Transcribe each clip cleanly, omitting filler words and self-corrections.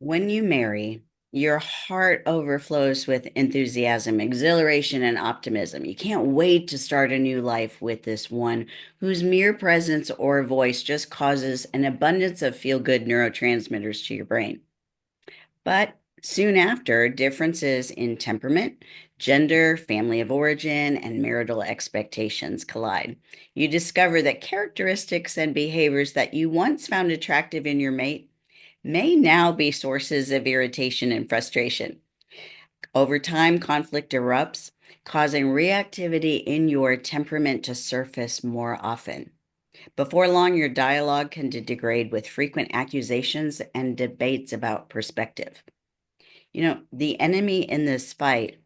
When you marry, your heart overflows with enthusiasm, exhilaration, and optimism. You can't wait to start a new life with this one whose mere presence or voice just causes an abundance of feel good neurotransmitters to your brain. But soon after, differences in temperament, gender, family of origin, and marital expectations collide. You discover that characteristics and behaviors that you once found attractive in your mate may now be sources of irritation and frustration. Over time, conflict erupts, causing reactivity in your temperament to surface more often. Before long, your dialogue can degrade with frequent accusations and debates about perspective. The enemy in this fight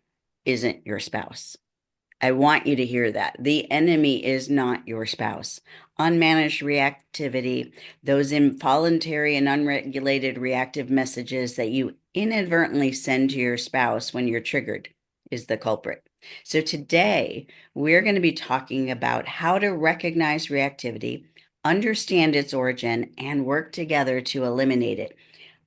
isn't your spouse. I want you to hear that. The enemy is not your spouse. Unmanaged reactivity, those involuntary and unregulated reactive messages that you inadvertently send to your spouse when you're triggered, is the culprit. So today, we're going to be talking about how to recognize reactivity, understand its origin, and work together to eliminate it,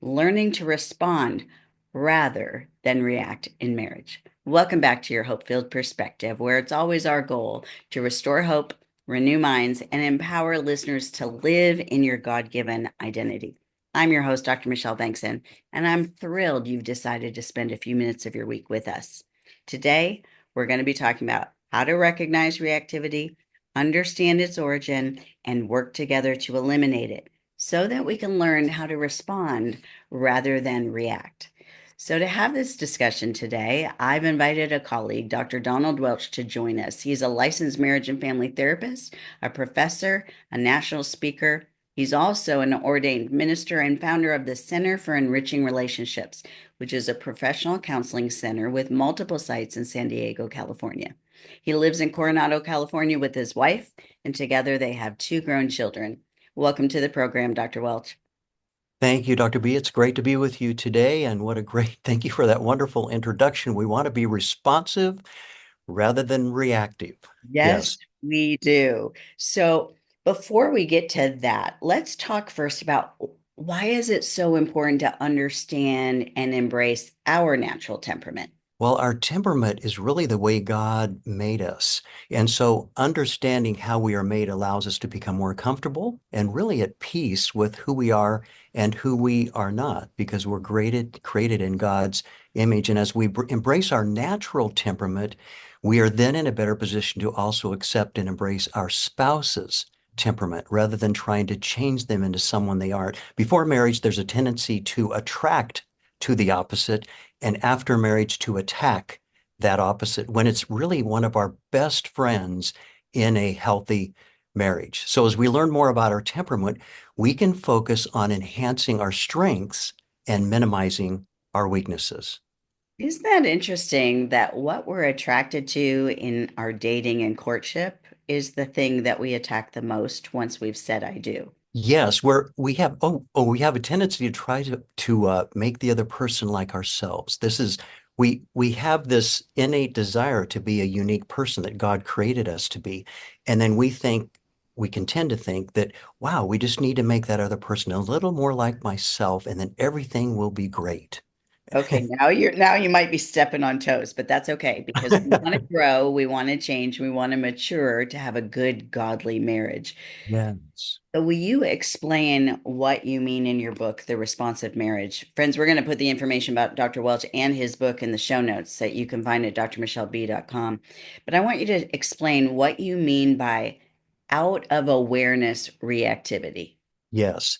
learning to respond rather than react in marriage. Welcome back to your hope-filled perspective, where it's always our goal to restore hope, renew minds, and empower listeners to live in your God-given identity. I'm your host, Dr. Michelle Bengtson, and I'm thrilled you've decided to spend a few minutes of your week with us. Today, we're going to be talking about how to recognize reactivity, understand its origin, and work together to eliminate it so that we can learn how to respond rather than react. So, to have this discussion today, I've invited a colleague, Dr. Donald Welch, to join us. He's a licensed marriage and family therapist, a professor, a national speaker. He's also an ordained minister and founder of the Center for Enriching Relationships, which is a professional counseling center with multiple sites in San Diego, California. He lives in Coronado, California with his wife, and together they have two grown children. Welcome to the program, Dr. Welch. Thank you, Dr. B. It's great to be with you today. And what a great thank you for that wonderful introduction. We want to be responsive rather than reactive. Yes, Yes. we do. So before we get to that, let's talk first about why is it so important to understand and embrace our natural temperament? Well, our temperament is really the way God made us. And so understanding how we are made allows us to become more comfortable and really at peace with who we are and who we are not, because we're created in God's image. And as we embrace our natural temperament, we are then in a better position to also accept and embrace our spouse's temperament rather than trying to change them into someone they aren't. Before marriage, there's a tendency to attract to the opposite and after marriage to attack that opposite when it's really one of our best friends in a healthy marriage. So as we learn more about our temperament, we can focus on enhancing our strengths and minimizing our weaknesses. Isn't that interesting that what we're attracted to in our dating and courtship is the thing that we attack the most once we've said I do? Yes, we have a tendency to try to make the other person like ourselves. We have this innate desire to be a unique person that God created us to be, and then we can tend to think that wow, we just need to make that other person a little more like myself, and then everything will be great. Okay, now you might be stepping on toes, but that's okay because we want to grow, we want to change, we want to mature to have a good godly marriage. Yes. So will you explain what you mean in your book, The Responsive Marriage? Friends, we're going to put the information about Dr. Welch and his book in the show notes that you can find at drmichelleb.com. But I want you to explain what you mean by out of awareness reactivity. Yes.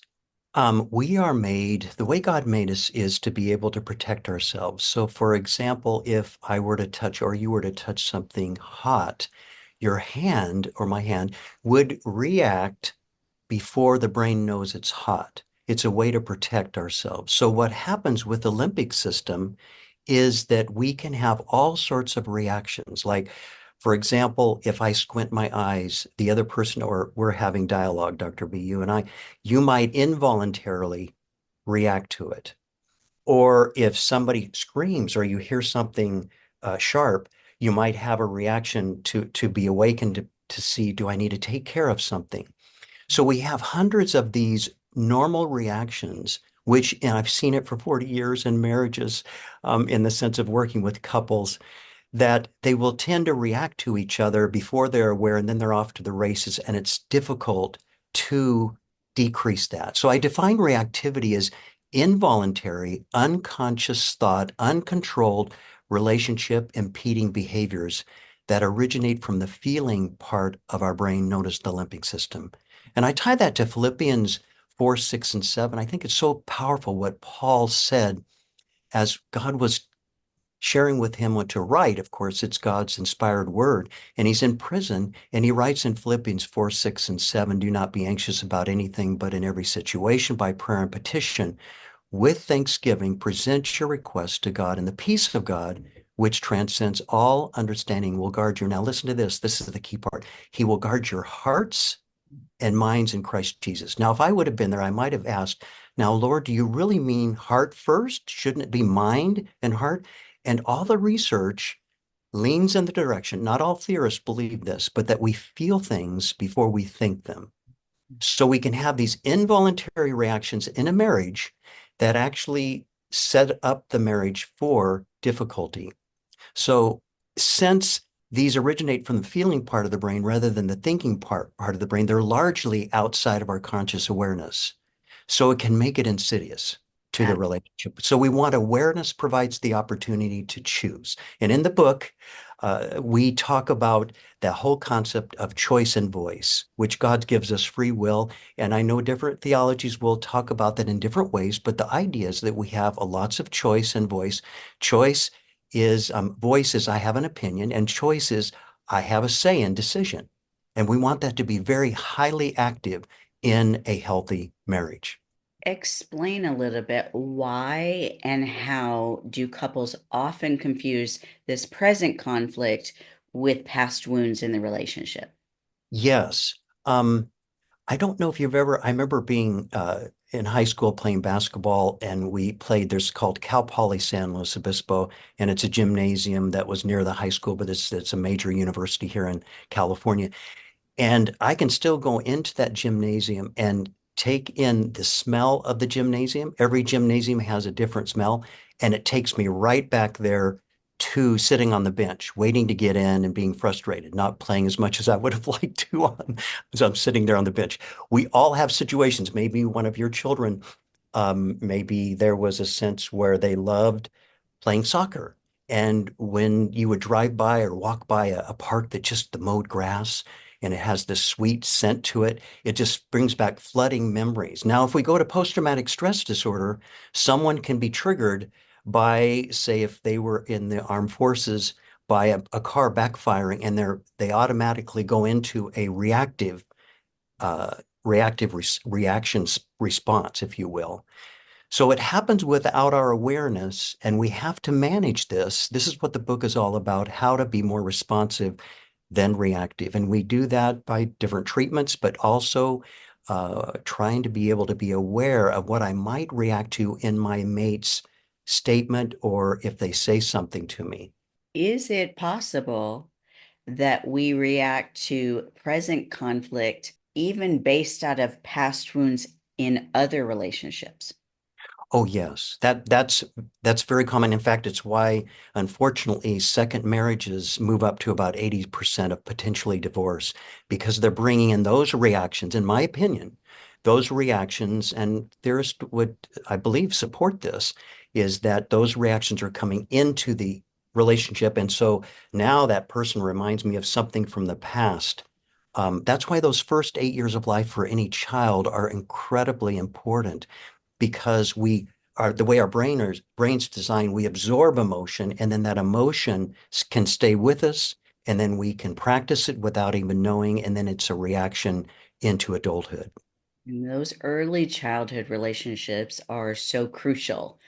We are made, the way God made us is to be able to protect ourselves. So, for example, if I were to touch or you were to touch something hot, your hand or my hand would react before the brain knows it's hot. It's a way to protect ourselves. So, what happens with the limbic system is that we can have all sorts of reactions. Like, for example, if I squint my eyes, the other person, or we're having dialogue, Dr. B, you and I, you might involuntarily react to it. Or if somebody screams or you hear something sharp, you might have a reaction to be awakened to see, do I need to take care of something? So we have hundreds of these normal reactions which, and I've seen it for 40 years in marriages, in the sense of working with couples, that they will tend to react to each other before they're aware, and then they're off to the races, and it's difficult to decrease that. So I define reactivity as involuntary, unconscious thought, uncontrolled relationship impeding behaviors that originate from the feeling part of our brain known as the limbic system. And I tie that to Philippians 4, 6, and 7. I think it's so powerful what Paul said as God was sharing with him what to write. Of course, it's God's inspired word. And he's in prison, and he writes in Philippians 4, 6, and 7, do not be anxious about anything, but in every situation, by prayer and petition, with thanksgiving, present your requests to God, and the peace of God, which transcends all understanding, will guard you. Now, listen to this. This is the key part. He will guard your hearts and minds in Christ Jesus. Now, if I would have been there, I might have asked, now, Lord, do you really mean heart first? Shouldn't it be mind and heart? And all the research leans in the direction, not all theorists believe this, but that we feel things before we think them. So we can have these involuntary reactions in a marriage that actually set up the marriage for difficulty. So since these originate from the feeling part of the brain rather than the thinking part of the brain, they're largely outside of our conscious awareness. So it can make it insidious to the relationship. So we want awareness provides the opportunity to choose. And in the book, we talk about the whole concept of choice and voice, which God gives us free will. And I know different theologies will talk about that in different ways, but the idea is that we have a lots of choice and voice. Choice is voice is I have an opinion, and choice is I have a say in decision. And we want that to be very highly active in a healthy marriage. Explain a little bit why and how do couples often confuse this present conflict with past wounds in the relationship? Yes. Um, I don't know if you've ever, I remember being in high school playing basketball, and we played, there's called Cal Poly San Luis Obispo, and it's a gymnasium that was near the high school, but it's a major university here in California. And I can still go into that gymnasium and take in the smell of the gymnasium. Every gymnasium has a different smell, and it takes me right back there to sitting on the bench, waiting to get in and being frustrated, not playing as much as I would have liked to as I'm sitting there on the bench. We all have situations. Maybe one of your children, maybe there was a sense where they loved playing soccer. And when you would drive by or walk by a park that just the mowed grass and it has this sweet scent to it, it just brings back flooding memories. Now, if we go to post-traumatic stress disorder, someone can be triggered by, say, if they were in the armed forces, by a car backfiring, and they automatically go into a uh, reactive reactions response, if you will. So it happens without our awareness, and we have to manage this. This is what the book is all about, how to be more responsive than reactive. And we do that by different treatments, but also trying to be able to be aware of what I might react to in my mate's statement or if they say something to me. Is it possible that we react to present conflict even based out of past wounds in other relationships? Oh yes, that's very common. In fact, it's why, unfortunately, second marriages move up to about 80% of potentially divorce because they're bringing in those reactions. In my opinion, those reactions, and theorists would, I believe, support this, is that those reactions are coming into the relationship, and so now that person reminds me of something from the past. That's why those first 8 years of life for any child are incredibly important because we are the way our brain's designed, we absorb emotion and then that emotion can stay with us and then we can practice it without even knowing. And then it's a reaction into adulthood. And those early childhood relationships are so crucial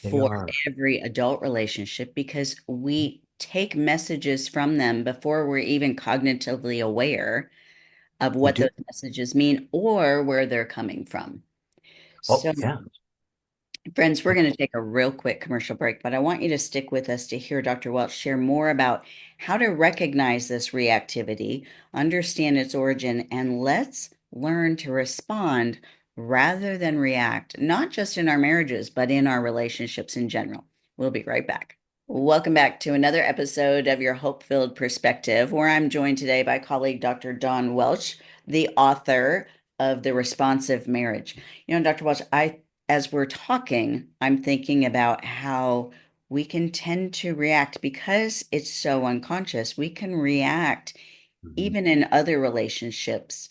They for are. every adult relationship because we take messages from them before we're even cognitively aware of We what do. those messages mean or where they're coming from. Oh, So, yeah. friends, we're going to take a real quick commercial break, but I want you to stick with us to hear Dr. Welch share more about how to recognize this reactivity, understand its origin, and let's learn to respond rather than react, not just in our marriages, but in our relationships in general. We'll be right back. Welcome back to another episode of Your Hope-Filled Perspective, where I'm joined today by colleague Dr. Don Welch, the author of The Responsive Marriage. Dr. Welch, as we're talking, I'm thinking about how we can tend to react because it's so unconscious. We can react Mhm. even in other relationships.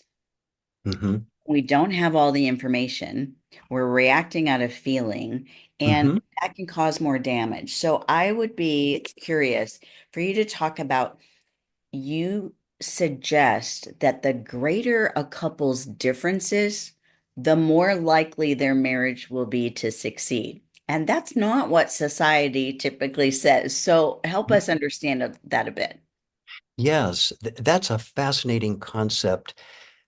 Hmm. We don't have all the information. We're reacting out of feeling, and Hmm. that can cause more damage. So I would be curious for you to talk about, you suggest that the greater a couple's differences, the more likely their marriage will be to succeed. And that's not what society typically says. So help us understand that a bit. Yes, that's a fascinating concept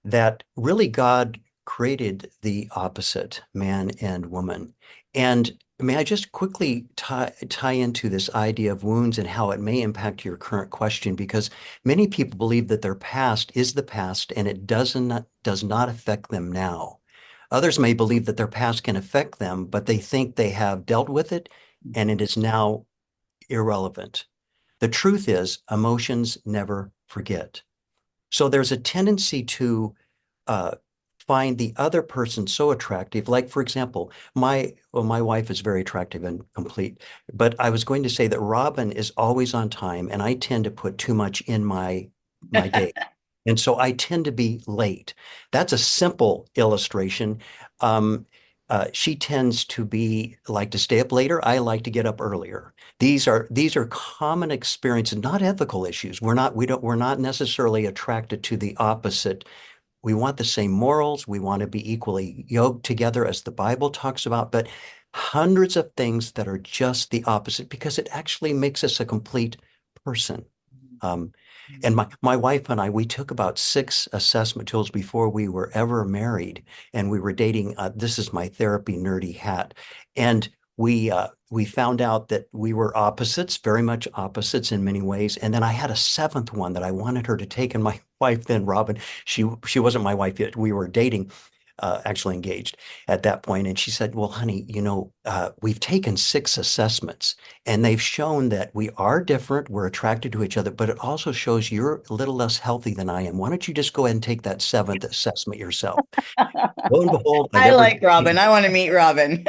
that really God created the opposite, man and woman. And may I just quickly tie into this idea of wounds and how it may impact your current question? Because many people believe that their past is the past and it does not affect them now. Others may believe that their past can affect them, but they think they have dealt with it and it is now irrelevant. The truth is, emotions never forget. So there's a tendency to uh, find the other person so attractive. Like, for example, my wife is very attractive and complete, but I was going to say that Robin is always on time, and I tend to put too much in my day. And so I tend to be late. That's a simple illustration. Um, she tends to be like to stay up later. I like to get up earlier. These are common experiences, not ethical issues. We're not necessarily attracted to the opposite. We want the same morals. We want to be equally yoked together, as the Bible talks about, but hundreds of things that are just the opposite because it actually makes us a complete person. Um, and my wife and I, we took about 6 assessment tools before we were ever married, and we were dating. This is my therapy nerdy hat, and we found out that we were opposites, very much opposites in many ways. And then I had a seventh one that I wanted her to take, and my wife then, Robin, she wasn't my wife yet. We were dating, actually engaged at that point. And she said, "Well, honey, we've taken 6 assessments and they've shown that we are different. We're attracted to each other, but it also shows you're a little less healthy than I am. Why don't you just go ahead and take that seventh assessment yourself?" Lo and behold, I I never like did. Robin. I want to meet Robin.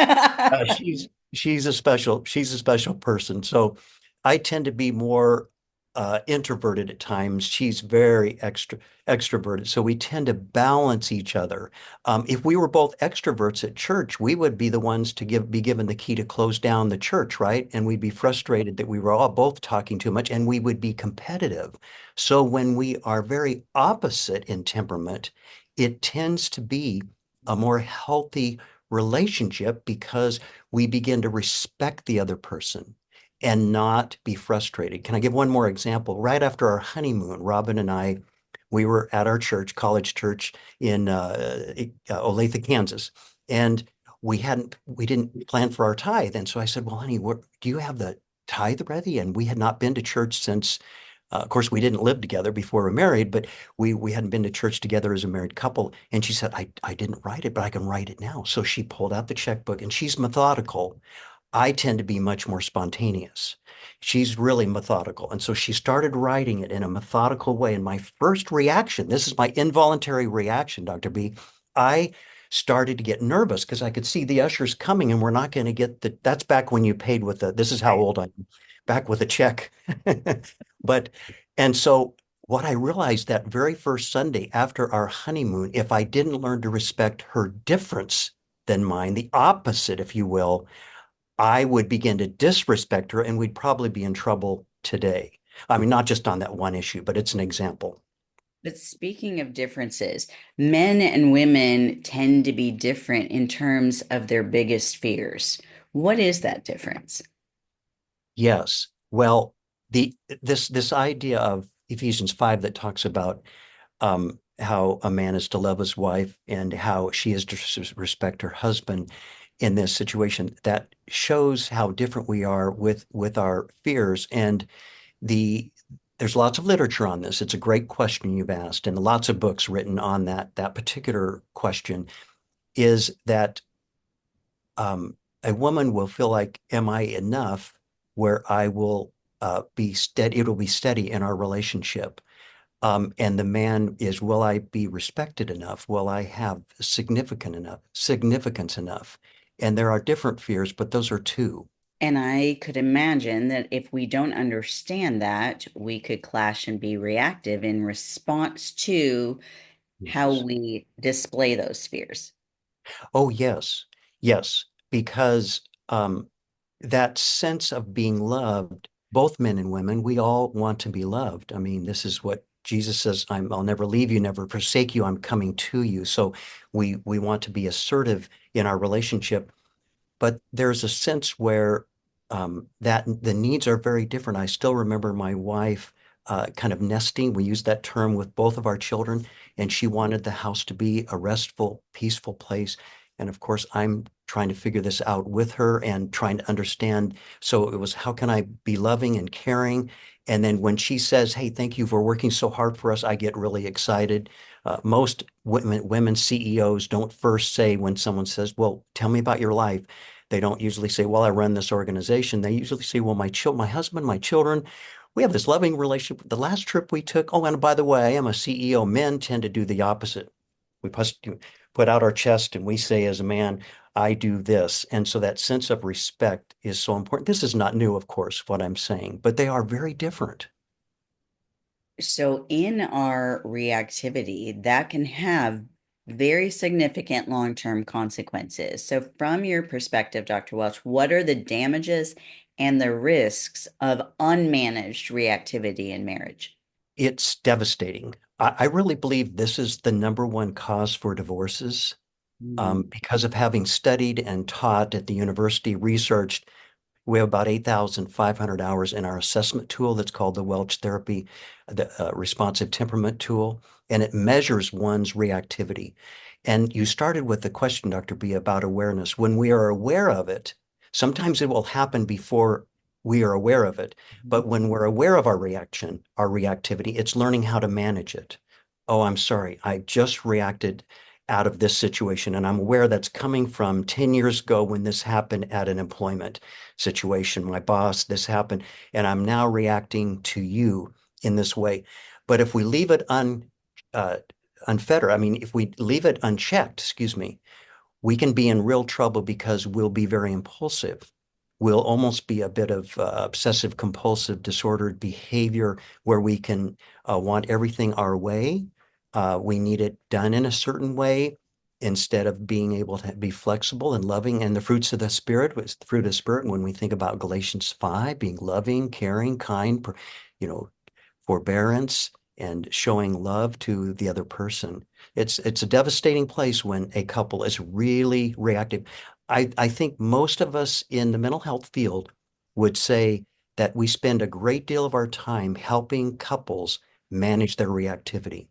She's a special person. So I tend to be more introverted at times. She's very extroverted. So we tend to balance each other. If we were both extroverts at church, we would be the ones to be given the key to close down the church, right? And we'd be frustrated that we were all both talking too much, and we would be competitive. So when we are very opposite in temperament, it tends to be a more healthy relationship because we begin to respect the other person and not be frustrated. Can I give one more example? Right after our honeymoon, Robin and I, we were at our church, college church in Olathe, Kansas, and we didn't plan for our tithe. And so I said, "Well, honey, do you have the tithe ready?" And we had not been to church since, of course, we didn't live together before we were married, but we hadn't been to church together as a married couple. And she said, I didn't write it, but I can write it now. So she pulled out the checkbook, and she's methodical. I tend to be much more spontaneous. She's really methodical. And so she started writing it in a methodical way. And my first reaction, this is my involuntary reaction, Dr. B, I started to get nervous because I could see the ushers coming and we're not going to get that's back when you paid with this is how old I am, back with a check. But, and so what I realized that very first Sunday after our honeymoon, if I didn't learn to respect her difference than mine, the opposite, if you will, I would begin to disrespect her and we'd probably be in trouble today. I mean, not just on that one issue, but it's an example. But speaking of differences, men and women tend to be different in terms of their biggest fears. What is that difference? Yes. Well, the this idea of Ephesians 5 that talks about how a man is to love his wife and how she is to respect her husband in this situation, that shows how different we are with our fears. And the there's lots of literature on this. It's a great question you've asked, and lots of books written on that particular question. is that a woman will feel like, am I enough? Where I will be steady, it'll be steady in our relationship. And the man is, will I be respected enough? Will I have significance enough? And there are different fears, but those are two. And I could imagine that if we don't understand that, we could clash and be reactive in response to how Yes. we display those fears. Oh, yes. Yes. Because that sense of being loved, both men and women, we all want to be loved. I mean, this is what Jesus says, I'll never leave you, never forsake you, I'm coming to you. So we want to be assertive in our relationship, but there's a sense where that the needs are very different. I still remember my wife kind of nesting. We used that term with both of our children, and she wanted the house to be a restful, peaceful place. And of course, I'm trying to figure this out with her and trying to understand. So it was, how can I be loving and caring? And then when she says, "Hey, thank you for working so hard for us," I get really excited. Most women CEOs don't first say when someone says, "Well, tell me about your life." They don't usually say, "Well, I run this organization." They usually say, "Well, my husband, my children, we have this loving relationship. The last trip we took, oh, and by the way, I am a CEO." Men tend to do the opposite. We put out our chest and we say, as a man, "I do this." And so that sense of respect is so important. This is not new, of course, what I'm saying, but they are very different. So, in our reactivity, that can have very significant long-term consequences. So, from your perspective, Dr. Welch, what are the damages and the risks of unmanaged reactivity in marriage? It's devastating. I really believe this is the number one cause for divorces, Mm. because of having studied and taught at the university, researched. We have about 8,500 hours in our assessment tool that's called the Welch therapy, the responsive temperament tool, and it measures one's reactivity. And you started with the question, Dr. B, about awareness. When we are aware of it, sometimes it will happen before we are aware of it. But when we're aware of our reaction, our reactivity, it's learning how to manage it. Oh, I'm sorry. I just reacted out of this situation, and I'm aware that's coming from 10 years ago when this happened at an employment situation. My boss, this happened, and I'm now reacting to you in this way. But if we leave it uh, unfettered, I mean, if we leave it unchecked, excuse me, we can be in real trouble because we'll be very impulsive. We'll almost be a bit of obsessive compulsive disordered behavior where we can want everything our way. We need it done in a certain way instead of being able to be flexible and loving. And the fruits of the Spirit was the fruit of the Spirit. When we think about Galatians 5, being loving, caring, kind, you know, forbearance, and showing love to the other person. It's a devastating place when a couple is really reactive. I think most of us in the mental health field would say that we spend a great deal of our time helping couples manage their reactivity.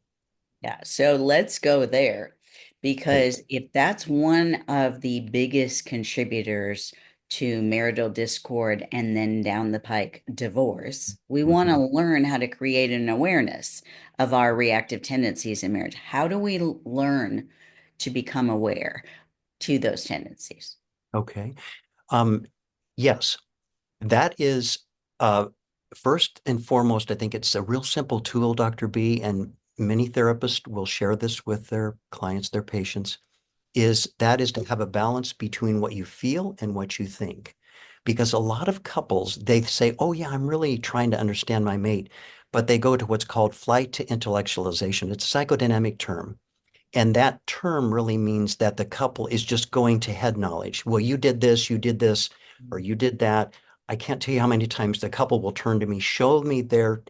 Yeah, so let's go there Okay. because if that's one of the biggest contributors to marital discord and then down the pike, divorce, we want to Mhm. learn how to create an awareness of our reactive tendencies in marriage. How do we learn to become aware to those tendencies? Okay. Um, yes, that is uh, first and foremost, I think it's a real simple tool, Dr. B, and many therapists will share this with their clients, their patients, is to have a balance between what you feel and what you think. Because a lot of couples, they say, "Oh yeah, I'm really trying to understand my mate," but they go to what's called flight to intellectualization. It's a psychodynamic term. And that term really means that the couple is just going to head knowledge. Well, you did this, or you did that. I can't tell you how many times the couple will turn to me, show me their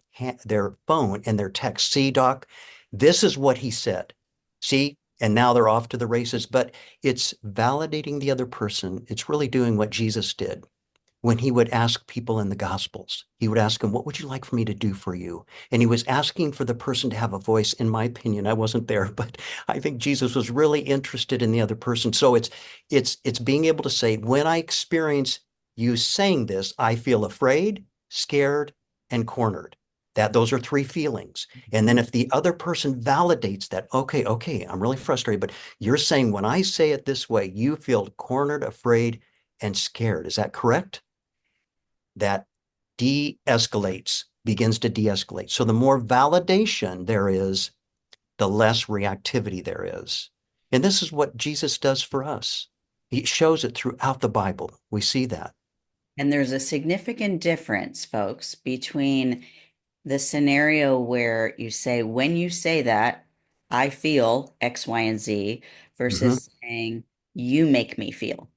phone and their text. "See, doc, this is what he said. See?" And now they're off to the races. But it's validating the other person. It's really doing what Jesus did when he would ask people in the Gospels. He would ask them, "What would you like for me to do for you?" And he was asking for the person to have a voice. In my opinion, I wasn't there, but I think Jesus was really interested in the other person. So it's being able to say, when I experience you saying this, I feel afraid, scared, and cornered. That those are three feelings. And then if the other person validates that, okay, okay, I'm really frustrated, but you're saying when I say it this way, you feel cornered, afraid, and scared. Is that correct? That de-escalates, begins to de-escalate. So the more validation there is, the less reactivity there is. And this is what Jesus does for us. He shows it throughout the Bible. We see that. And there's a significant difference, folks, between the scenario where you say, when you say that, I feel X, Y, and Z, Mhm. versus saying, you make me feel.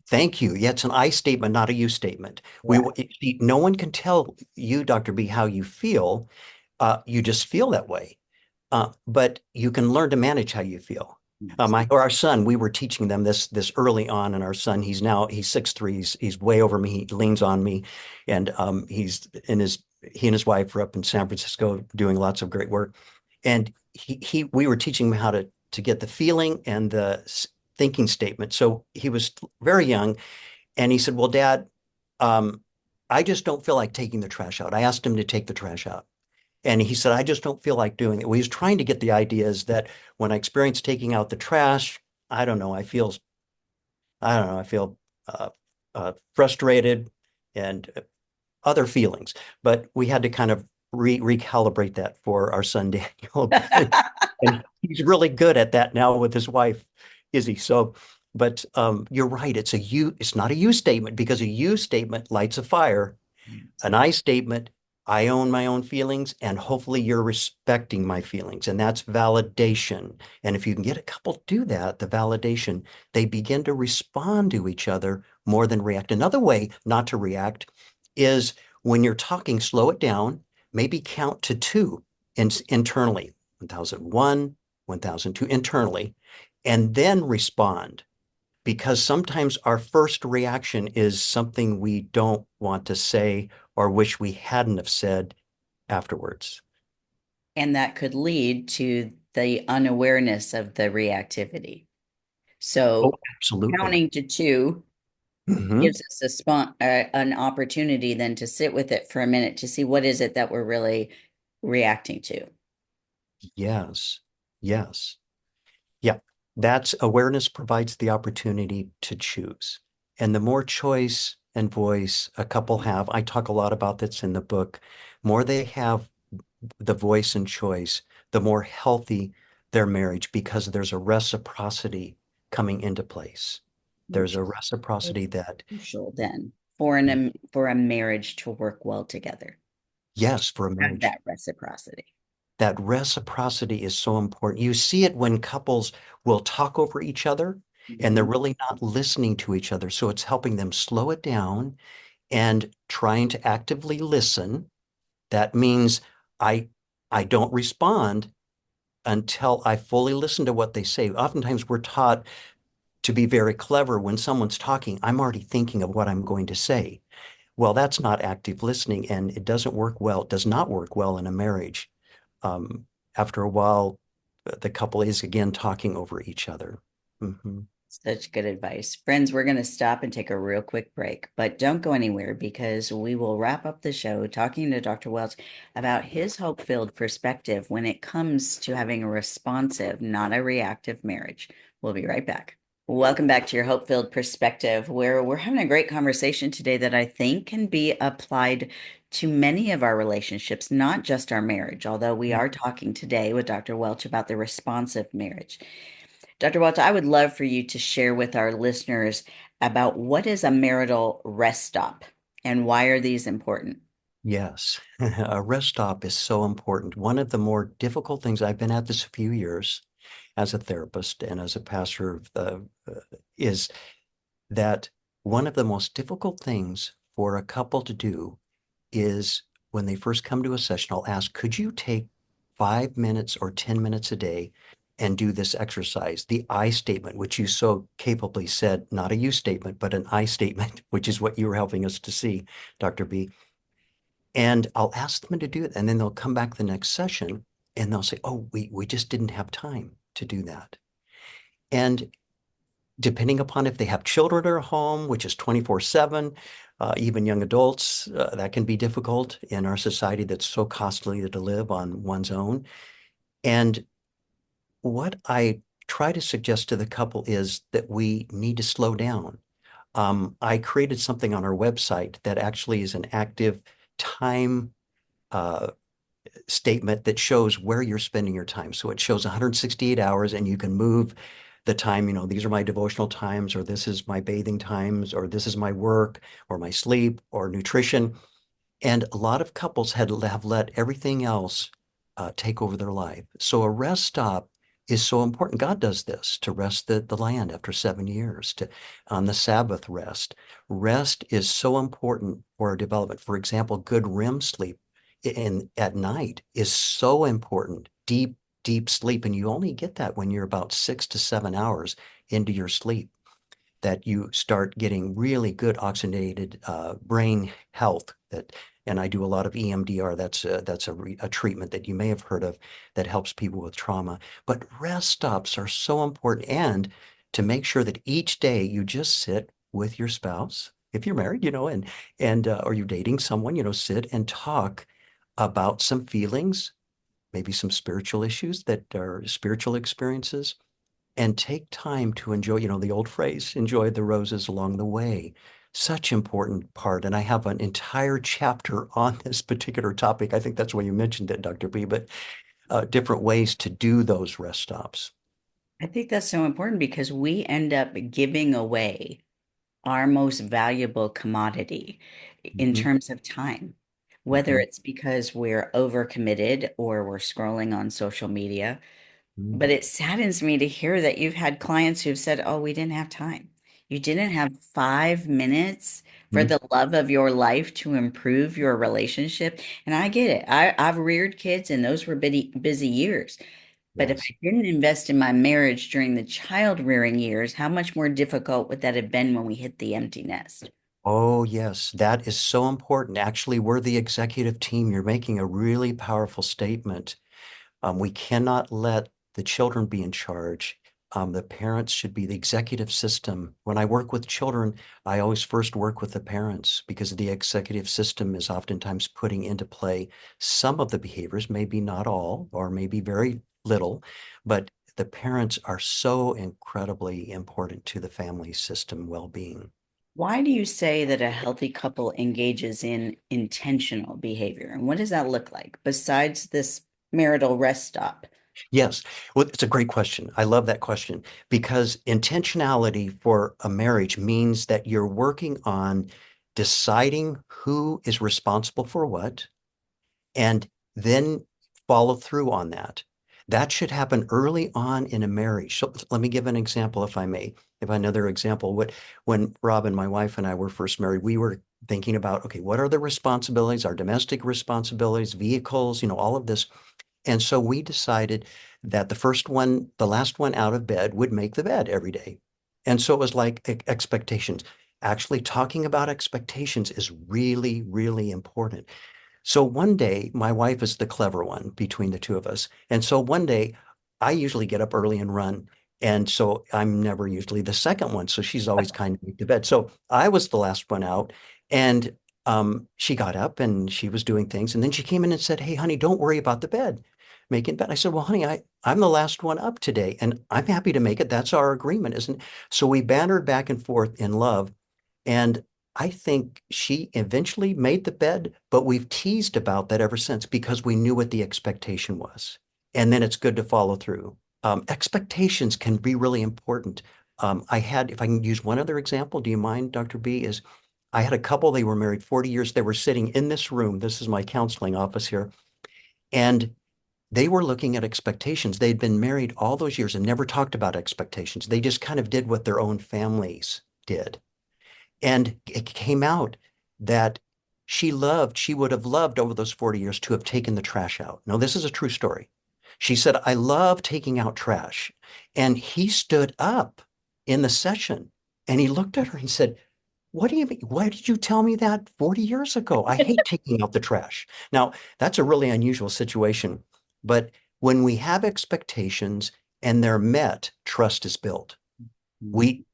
Thank you. Yeah, it's an I statement, not a you statement. Yeah. No one can tell you, Dr. B, how you feel. You just feel that way. But you can learn to manage how you feel. Yes. Our son, we were teaching them this early on, and our son, he's 6'3", he's way over me. He leans on me, and he and his wife are up in San Francisco doing lots of great work. And we were teaching him how to get the feeling and the thinking statement. So he was very young, and he said, "Well, Dad, um, I just don't feel like taking the trash out." I asked him to take the trash out. And he said, I just don't feel like doing it. Well, he was trying to get the ideas that when I experience taking out the trash, I don't know, I don't know, I feel frustrated and other feelings. But we had to kind of recalibrate that for our son, Daniel. And he's really good at that now with his wife, Izzy. So, but you're right. It's not a you statement because a you statement lights a fire. An I statement, I own my own feelings, and hopefully you're respecting my feelings. And that's validation. And if you can get a couple do that, the validation, they begin to respond to each other more than react. Another way not to react is when you're talking, slow it down, maybe count to two internally, 1001, 1002 internally, and then respond because sometimes our first reaction is something we don't want to say or wish we hadn't have said afterwards. And that could lead to the unawareness of the reactivity. Oh, So absolutely. counting to two Hmm. gives us an opportunity then to sit with it for a minute to see what is it that we're really reacting to. Yes. Yes. Yeah. That's awareness provides the opportunity to choose. And the more choice and voice a couple have, I talk a lot about this in the book, more they have the voice and choice, the more healthy their marriage because there's a reciprocity coming into place. There's Which a is reciprocity that, crucial then for a marriage to work well together. yes, for a Have marriage, that reciprocity. that reciprocity is so important. You see it when couples will talk over each other and they're Mhm. really not listening to each other. So it's helping them slow it down and trying to actively listen. That means I I don't respond until I fully listen to what they say. Oftentimes we're taught to be very clever when someone's talking. I'm already thinking of what I'm going to say. Well, that's not active listening, and it doesn't work well. It does not work well in a marriage. Um, After a while, the couple is again talking over each other. Hmm. Such good advice. Friends, we're going to stop and take a real quick break, but don't go anywhere because we will wrap up the show talking to Dr. Welch about his hope-filled perspective when it comes to having a responsive, not a reactive marriage. We'll be right back. Welcome back to your hope-filled perspective, where we're having a great conversation today that I think can be applied to many of our relationships, not just our marriage, although we are talking today with Dr. Welch about the responsive marriage. Dr. Welch, I would love for you to share with our listeners about what is a marital rest stop and why are these important? Yes, a rest stop is so important. One of the more difficult things, I've been at this a few years as a therapist and as a pastor, is that one of the most difficult things for a couple to do is when they first come to a session, I'll ask, could you take 5 minutes or 10 minutes a day and do this exercise? The I statement, which you so capably said, not a you statement, but an I statement, which is what you were helping us to see, Dr. B. And I'll ask them to do it. And then they'll come back the next session and they'll say, oh, we just didn't have time to do that. And depending upon if they have children at home, which is 24/7, even young adults, that can be difficult in our society that's so costly to live on one's own. And what I try to suggest to the couple is that we need to slow down. I created something on our website that actually is an active time uh, statement that shows where you're spending your time. So it shows 168 hours, and you can move the time, these are my devotional times, or this is my bathing times, or this is my work, or my sleep, or nutrition. And a lot of couples have let everything else take over their life. So a rest stop is so important. God does this to rest the land after 7 years, to on the Sabbath rest. Rest is so important for our development. For example, good REM sleep at night is so important. Deep, deep sleep. And you only get that when you're about 6 to 7 hours into your sleep, that you start getting really good oxygenated brain health. And I do a lot of EMDR. That's a treatment that you may have heard of that helps people with trauma. But rest stops are so important, and to make sure that each day you just sit with your spouse, if you're married, and or you're dating someone, sit and talk about some feelings, maybe some spiritual issues that are spiritual experiences, and take time to enjoy, the old phrase, enjoy the roses along the way. Such important part. And I have an entire chapter on this particular topic. I think that's why you mentioned it, Dr. B, but different ways to do those rest stops. I think that's so important because we end up giving away our most valuable commodity in Hmm. terms of time, whether Hmm. it's because we're overcommitted or we're scrolling on social media. Hmm. But it saddens me to hear that you've had clients who've said, "Oh, we didn't have time. You didn't have 5 minutes for Hmm. the love of your life to improve your relationship." And I get it. I've reared kids and those were busy years. But if Yes. I didn't invest in my marriage during the child rearing years, how much more difficult would that have been when we hit the empty nest? Oh, yes, that is so important. Actually, we're the executive team. You're making a really powerful statement. We cannot let the children be in charge. The parents should be the executive system. When I work with children, I always first work with the parents, because the executive system is oftentimes putting into play some of the behaviors, maybe not all, or maybe very little, but the parents are so incredibly important to the family system well-being. Why do you say that a healthy couple engages in intentional behavior? And what does that look like besides this marital rest stop? Yes. Well, it's a great question. I love that question, because intentionality for a marriage means that you're working on deciding who is responsible for what, and then follow through on that. That should happen early on in a marriage. So let me give an example, if I may. If another example, when Robin, my wife, and I were first married, we were thinking about, okay, what are the responsibilities, our domestic responsibilities, vehicles, all of this. And so we decided that the last one out of bed would make the bed every day. And so it was like expectations. Actually, talking about expectations is really, really important. So one day, my wife is the clever one between the two of us. And so one day, I usually get up early and run. And so I'm never usually the second one. So she's always kind of make to bed. So I was the last one out. And she got up and she was doing things. And then she came in and said, "Hey, honey, don't worry about the bed, making bed." I said, "Well, honey, I'm the last one up today and I'm happy to make it. That's our agreement, isn't it?" So we bantered back and forth in love. And I think she eventually made the bed, but we've teased about that ever since, because we knew what the expectation was. And then it's good to follow through. Expectations can be really important. If I can use one other example, do you mind, Dr. B? Is I had a couple, they were married 40 years. They were sitting in this room. This is my counseling office here. And they were looking at expectations. They'd been married all those years and never talked about expectations. They just kind of did what their own families did. And it came out that she would have loved over those 40 years to have taken the trash out. No, this is a true story. She said, "I love taking out trash." And he stood up in the session and he looked at her and said, "What do you mean? Why did you tell me that 40 years ago? I hate taking out the trash." Now, that's a really unusual situation. But when we have expectations and they're met, trust is built. Mhm.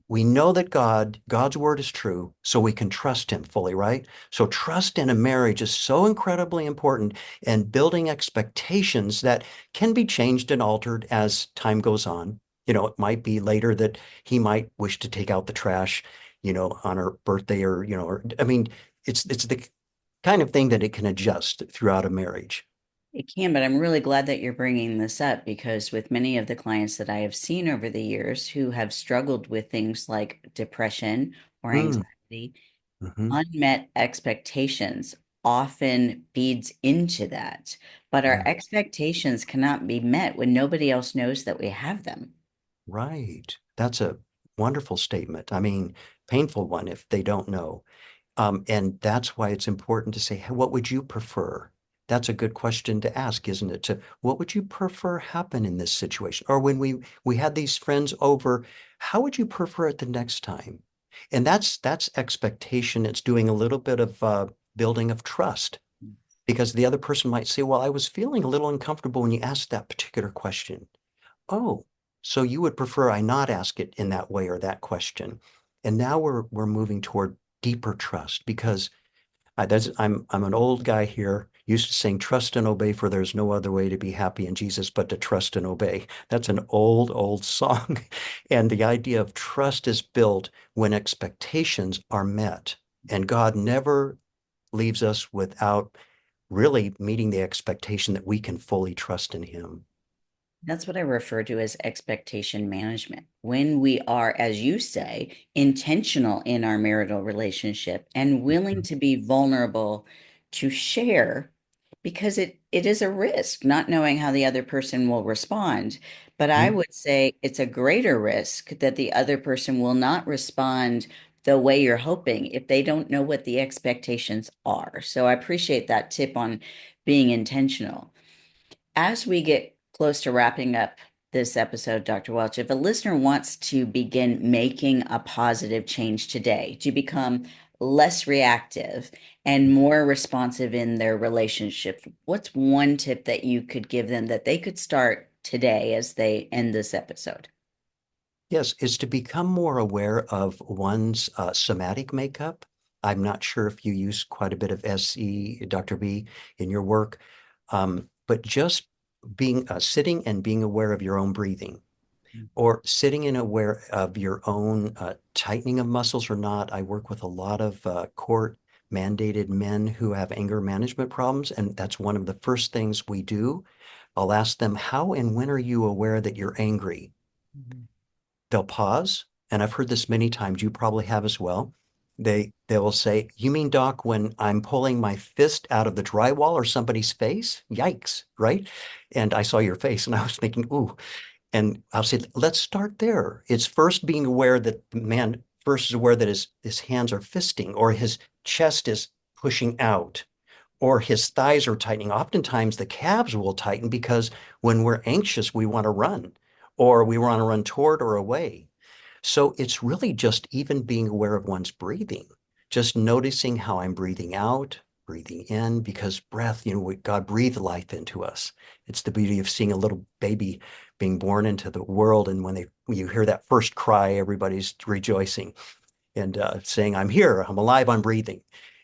We know that God's word is true, so we can trust him fully, right? So trust in a marriage is so incredibly important, and building expectations that can be changed and altered as time goes on. It might be later that he might wish to take out the trash, on her birthday, or, I mean, it's the kind of thing that it can adjust throughout a marriage. It can, but I'm really glad that you're bringing this up because with many of the clients that I have seen over the years who have struggled with things like depression or Mm, anxiety, hmm. unmet expectations often feeds into that. But our Yeah. expectations cannot be met when nobody else knows that we have them. Right. That's a wonderful statement. I mean, painful one if they don't know. And that's why it's important to say, "Hey, what would you prefer?" That's a good question to ask, isn't it? What would you prefer happen in this situation? Or when we had these friends over, how would you prefer it the next time? And that's expectation. It's doing a little bit of building of trust, because the other person might say, "Well, I was feeling a little uncomfortable when you asked that particular question." Oh, so you would prefer I not ask it in that way or that question. And now we're moving toward deeper trust, because I'm an old guy here, used to saying trust and obey, for there's no other way to be happy in Jesus but to trust and obey. That's an old song. And the idea of trust is built when expectations are met. And God never leaves us without really meeting the expectation that we can fully trust in him. That's what I refer to as expectation management. When we are, as you say, intentional in our marital relationship and willing to be vulnerable to share, because it is a risk not knowing how the other person will respond. But I Mhm. would say it's a greater risk that the other person will not respond the way you're hoping if they don't know what the expectations are. So I appreciate that tip on being intentional. As we get close to wrapping up this episode, Dr. Welch, if a listener wants to begin making a positive change today to become less reactive and more responsive in their relationship, what's one tip that you could give them that they could start today as they end this episode? Yes, is to become more aware of one's somatic makeup. I'm not sure if you use quite a bit of SE, Dr. B, in your work, but just being sitting and being aware of your own breathing, or sitting and aware of your own tightening of muscles or not. I work with a lot of court mandated men who have anger management problems, and that's one of the first things we do. I'll ask them, how and when are you aware that you're angry? Mhm. They'll pause, and I've heard this many times, you probably have as well. They will say, "You mean, doc, when I'm pulling my fist out of the drywall or somebody's face? Yikes," right? And I saw your face and I was thinking, ooh. And I'll say, let's start there. It's first being aware that the man first is aware that his hands are fisting, or his chest is pushing out, or his thighs are tightening. Oftentimes the calves will tighten because when we're anxious, we want to run, or we want to run toward or away. So it's really just even being aware of one's breathing, just noticing how I'm breathing out, breathing in, because breath, God breathed life into us. It's the beauty of seeing a little baby being born into the world. And when you hear that first cry, everybody's rejoicing and saying, "I'm here, I'm alive, I'm breathing."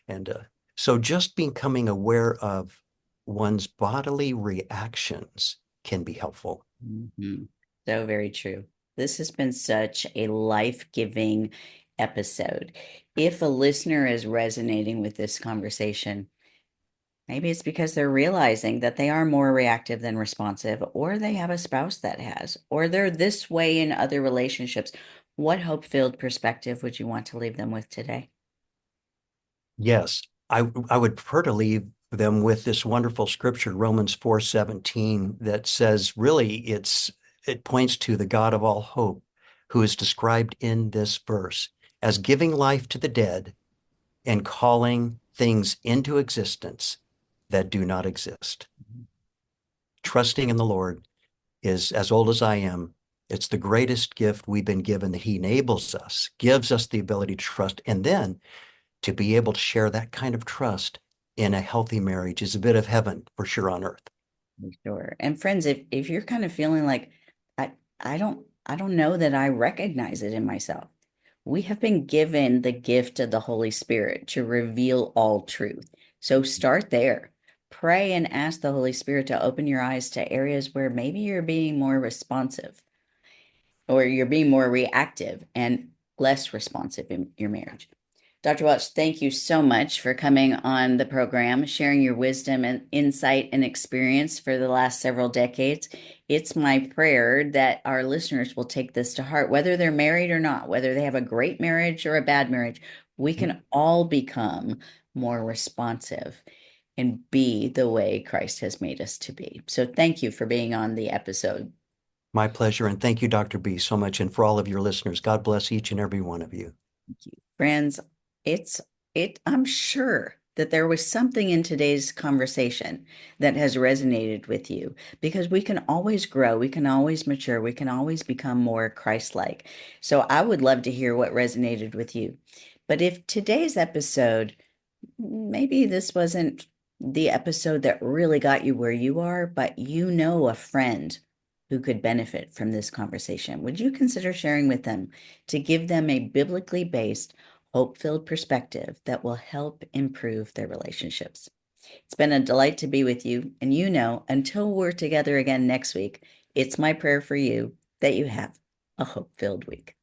And so just becoming aware of one's bodily reactions can be helpful. Mhm. So very true. This has been such a life-giving episode. If a listener is resonating with this conversation, maybe it's because they're realizing that they are more reactive than responsive, or they have a spouse that has, or they're this way in other relationships. What hope-filled perspective would you want to leave them with today? Yes, I would prefer to leave them with this wonderful scripture, Romans 4:17, that says really it points to the God of all hope, who is described in this verse as giving life to the dead and calling things into existence that do not exist. Trusting in the Lord is as old as I am. It's the greatest gift we've been given, that he enables us, gives us the ability to trust, and then to be able to share that kind of trust in a healthy marriage is a bit of heaven for sure on earth. Sure. And friends, if you're kind of feeling like I I don't I don't know that I recognize it in myself. We have been given the gift of the Holy Spirit to reveal all truth. So start there. Pray and ask the Holy Spirit to open your eyes to areas where maybe you're being more responsive or you're being more reactive and less responsive in your marriage. Dr. Welch, thank you so much for coming on the program, sharing your wisdom and insight and experience for the last several decades. It's my prayer that our listeners will take this to heart, whether they're married or not, whether they have a great marriage or a bad marriage. We can all become more responsive and be the way Christ has made us to be. So thank you for being on the episode. My pleasure. And thank you, Dr. B, so much. And for all of your listeners, God bless each and every one of you. Thank you. Friends, it's I'm sure that there was something in today's conversation that has resonated with you because we can always grow, we can always mature, we can always become more Christ-like. So I would love to hear what resonated with you. But if today's episode, maybe this wasn't the episode that really got you where you are, but you know a friend who could benefit from this conversation, would you consider sharing with them to give them a biblically based, hope-filled perspective that will help improve their relationships? It's been a delight to be with you. And until we're together again next week, it's my prayer for you that you have a hope-filled week.